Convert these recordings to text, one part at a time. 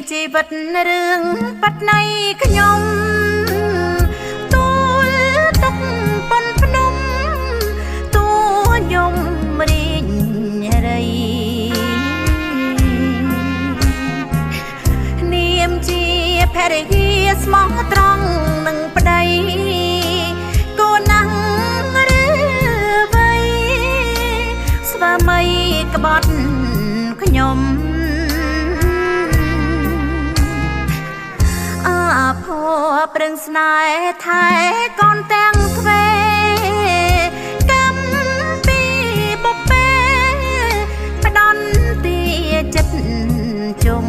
ជីវិតរឿងបាត់ណៃខ្ញុំទូលទុកប៉ុនភ្នំតួខ្ញុំរីងរៃនាមជាភរិយាស្មោះត្រង់នឹងប្តីកូនណាំងឬវ័យស្វាមីក្បត់ខ្ញុំភ័ព្វប្រឹងស្នេហ៍ថែកូនទាំងទ្វេកម្មពីបុព្វេផ្ដន់ទីចិត្តជុំ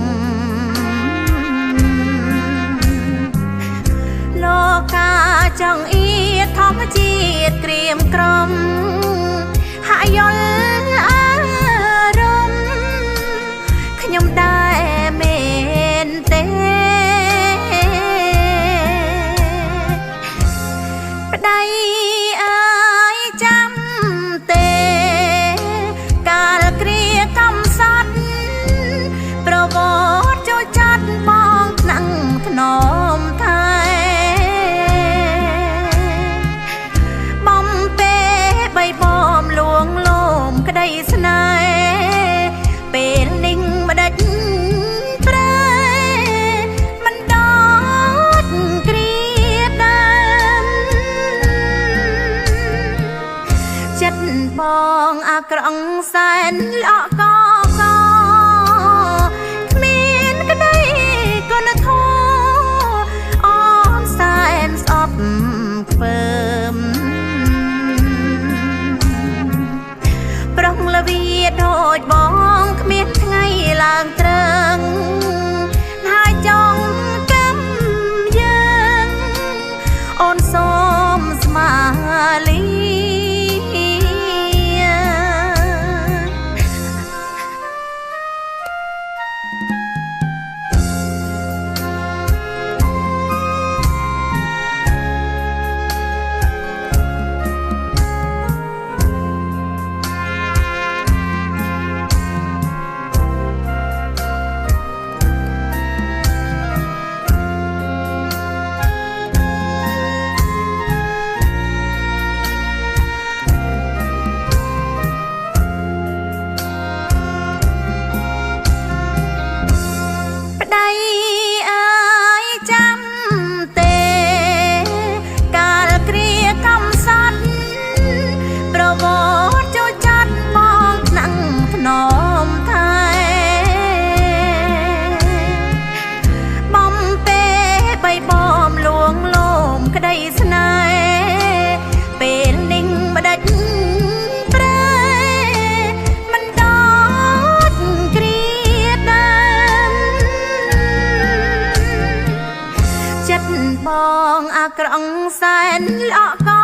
លោកាចង់អៀតធម្មជាតិក្រៀមក្រំហាក់យល់អារម្មណ៍ខ្ញុំដែរមែនទេប្តីអើយចាំទេកាលគ្រាកំសត់ប្រវត្តិចូលចាត់បងថ្នាក់ធ្នមថែបំពេបីបំលួងលោមក្តីស្នេហ៍ពេលនេះម្ដេចប្រែមិនដកគ្រាដើមចិត្តបងអាក្រក់សែនល្អកកគ្មានក្តីគុណធម៌អនសែនស្អប់ខ្ពើមប្រុងលវីដូចបងគ្មានថ្ងៃឡើងត្រឹងហើយចង់កម្មយើងអូនសូមស្មាលីបងអាក្រក់សែនល្អក